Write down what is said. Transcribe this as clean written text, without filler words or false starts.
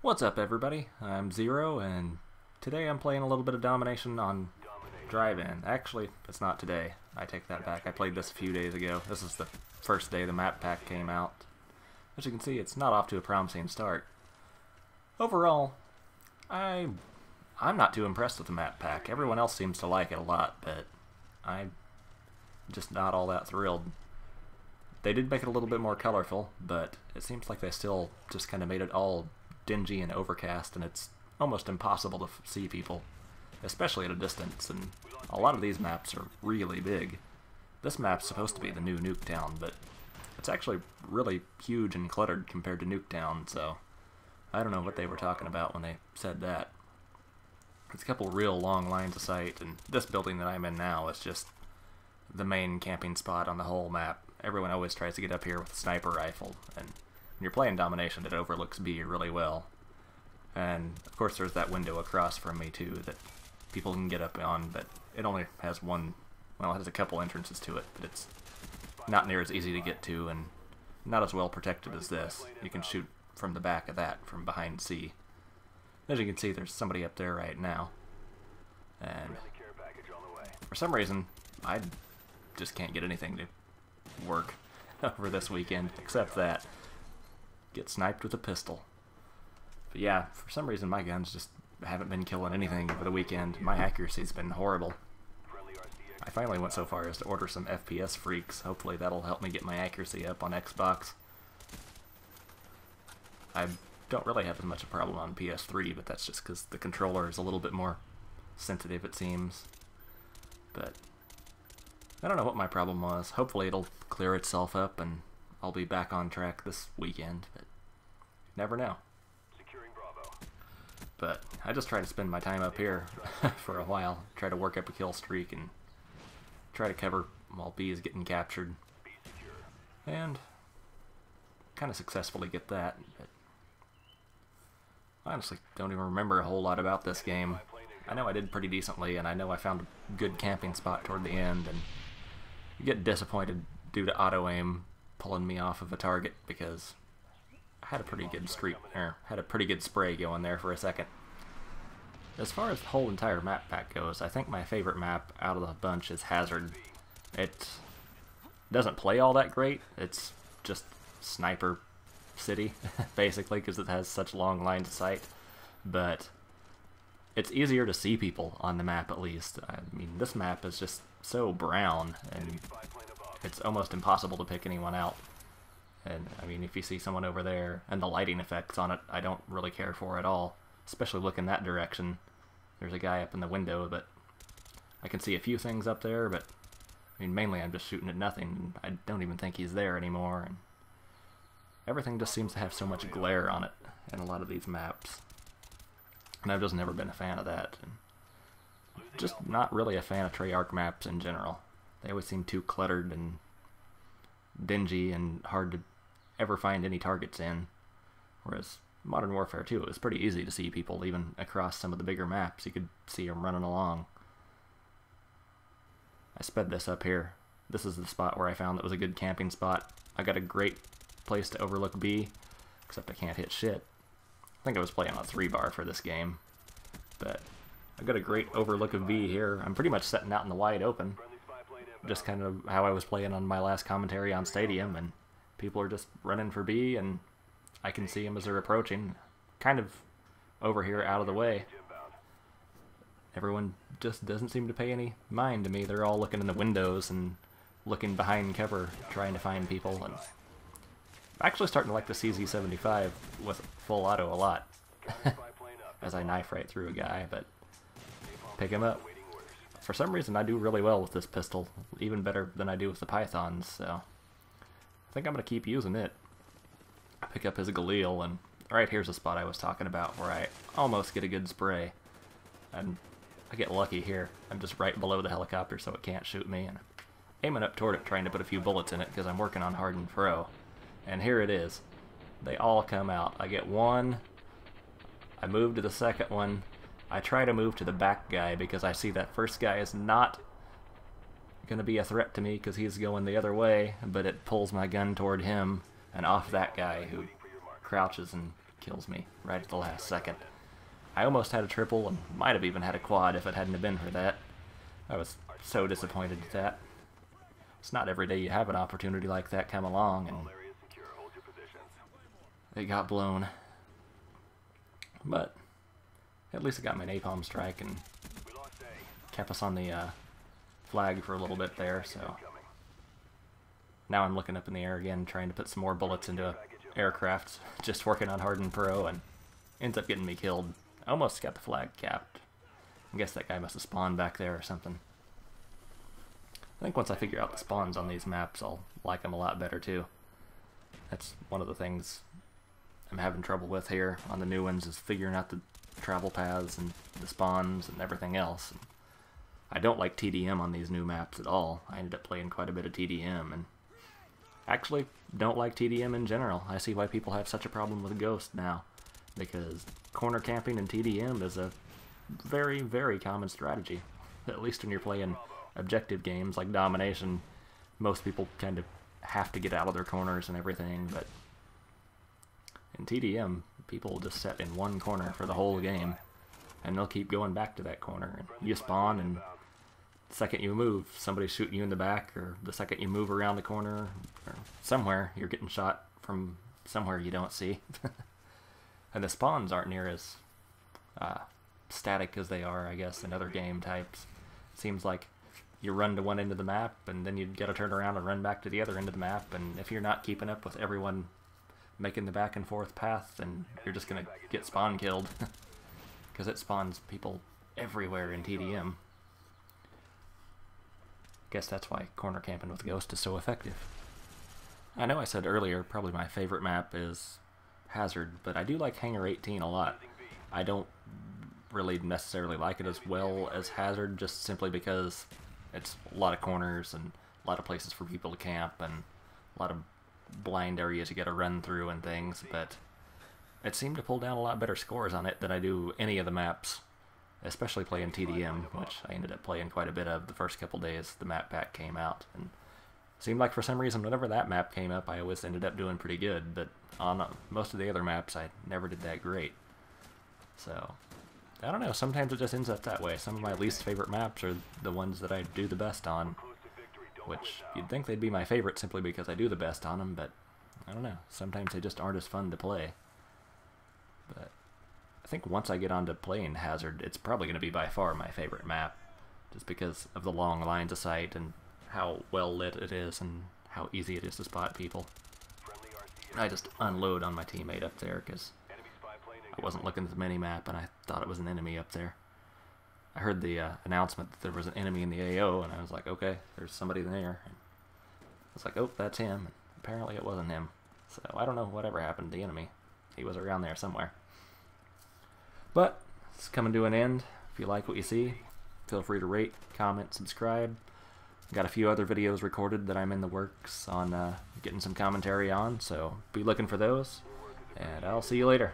What's up, everybody? I'm Zero, and today I'm playing a little bit of Domination on Drive-In. Actually, it's not today. I take that back. I played this a few days ago. This is the first day the map pack came out. As you can see, it's not off to a promising start. Overall, I'm not too impressed with the map pack. Everyone else seems to like it a lot, but I'm just not all that thrilled. They did make it a little bit more colorful, but it seems like they still just kind of made it all dingy and overcast, and it's almost impossible to see people, especially at a distance, and a lot of these maps are really big. This map's supposed to be the new Nuketown, but it's actually really huge and cluttered compared to Nuketown, so I don't know what they were talking about when they said that. It's a couple real long lines of sight, and this building that I'm in now is just the main camping spot on the whole map. Everyone always tries to get up here with a sniper rifle, and when you're playing Domination, it overlooks B really well. And of course there's that window across from me too that people can get up on, but it only has one, well, it has a couple entrances to it, but it's not near as easy to get to and not as well protected as this. You can shoot from the back of that, from behind C. As you can see, there's somebody up there right now. And for some reason, I just can't get anything to work over this weekend, except that. Get sniped with a pistol. But yeah, for some reason my guns just haven't been killing anything over the weekend. My accuracy's been horrible. I finally went so far as to order some FPS Freaks. Hopefully that'll help me get my accuracy up on Xbox. I don't really have as much a problem on PS3, but that's just because the controller is a little bit more sensitive, it seems. But I don't know what my problem was. Hopefully it'll clear itself up and I'll be back on track this weekend, but never know. But I just try to spend my time up here for a while, try to work up a kill streak and try to cover while B is getting captured. And kind of successfully get that, but I honestly don't even remember a whole lot about this game. I know I did pretty decently, and I know I found a good camping spot toward the end, and you get disappointed due to auto-aim pulling me off of a target because I had a pretty good streak, or had a pretty good spray going there for a second. As far as the whole entire map pack goes, I think my favorite map out of the bunch is Hazard. It doesn't play all that great. It's just Sniper City, basically, because it has such long lines of sight. But it's easier to see people on the map, at least. I mean, this map is just so brown, and it's almost impossible to pick anyone out. And I mean, if you see someone over there, and the lighting effects on it, I don't really care for at all. Especially looking that direction. There's a guy up in the window, but I can see a few things up there, but I mean, mainly I'm just shooting at nothing. I don't even think he's there anymore, and everything just seems to have so much glare on it in a lot of these maps. And I've just never been a fan of that. And just not really a fan of Treyarch maps in general. They always seem too cluttered and dingy and hard to ever find any targets in. Whereas Modern Warfare 2, it was pretty easy to see people even across some of the bigger maps. You could see them running along. I sped this up here. This is the spot where I found that was a good camping spot. I got a great place to overlook B, except I can't hit shit. I think I was playing on 3-bar for this game. But I got a great overlook of B here. I'm pretty much setting out in the wide open. Just kind of how I was playing on my last commentary on Stadium, and people are just running for B, and I can see them as they're approaching, kind of over here out of the way. Everyone just doesn't seem to pay any mind to me. They're all looking in the windows and looking behind cover, trying to find people. And I'm actually starting to like the CZ75 with full auto a lot, as I knife right through a guy, but pick him up. For some reason, I do really well with this pistol, even better than I do with the Pythons, so I think I'm going to keep using it. I pick up his Galil, and right here's the spot I was talking about where I almost get a good spray. And I get lucky here. I'm just right below the helicopter so it can't shoot me, and aiming up toward it trying to put a few bullets in it because I'm working on Hardened Pro. And here it is. They all come out. I get one, I move to the second one, I try to move to the back guy because I see that first guy is not going to be a threat to me because he's going the other way, but it pulls my gun toward him and off that guy who crouches and kills me right at the last second. I almost had a triple and might have even had a quad if it hadn't have been for that. I was so disappointed at that. It's not every day you have an opportunity like that come along, and it got blown. But at least it got me an napalm strike and kept us on the flag for a little bit there, so now I'm looking up in the air again, trying to put some more bullets into aircraft, just working on Hardened Pro, and ends up getting me killed. I almost got the flag capped. I guess that guy must have spawned back there or something. I think once I figure out the spawns on these maps, I'll like them a lot better too. That's one of the things I'm having trouble with here on the new ones, is figuring out the travel paths and the spawns and everything else. And I don't like TDM on these new maps at all. I ended up playing quite a bit of TDM, and actually don't like TDM in general. I see why people have such a problem with Ghost now, because corner camping in TDM is a very, very common strategy. At least when you're playing objective games like Domination, most people kind of have to get out of their corners and everything, but in TDM, people will just sit in one corner for the whole game, and they'll keep going back to that corner. And you spawn, and the second you move, somebody's shooting you in the back, or the second you move around the corner, or somewhere, you're getting shot from somewhere you don't see. And the spawns aren't near as static as they are, I guess, in other game types. It seems like you run to one end of the map, and then you gotta turn around and run back to the other end of the map, and if you're not keeping up with everyone making the back and forth path, then you're just gonna get spawn killed. Because it spawns people everywhere in TDM. Guess that's why corner camping with Ghost is so effective. I know I said earlier probably my favorite map is Hazard, but I do like Hangar 18 a lot. I don't really necessarily like it as well as Hazard, just simply because it's a lot of corners and a lot of places for people to camp and a lot of blind areas you gotta run through and things, but it seemed to pull down a lot better scores on it than I do any of the maps, especially playing TDM, which I ended up playing quite a bit of the first couple days the map pack came out, and it seemed like for some reason whenever that map came up I always ended up doing pretty good, but on most of the other maps I never did that great. So I don't know, sometimes it just ends up that way. Some of my least favorite maps are the ones that I do the best on, which you'd think they'd be my favorite simply because I do the best on them, but I don't know, sometimes they just aren't as fun to play. But I think once I get on to playing Hazard, it's probably going to be by far my favorite map, just because of the long lines of sight and how well lit it is and how easy it is to spot people. I just unload on my teammate up there because I wasn't looking at the mini-map and I thought it was an enemy up there. I heard the announcement that there was an enemy in the AO, and I was like, okay, there's somebody there. And I was like, oh, that's him. And apparently it wasn't him. So I don't know whatever happened to the enemy. He was around there somewhere. But it's coming to an end. If you like what you see, feel free to rate, comment, subscribe. Got a few other videos recorded that I'm in the works on getting some commentary on, so be looking for those. And I'll see you later.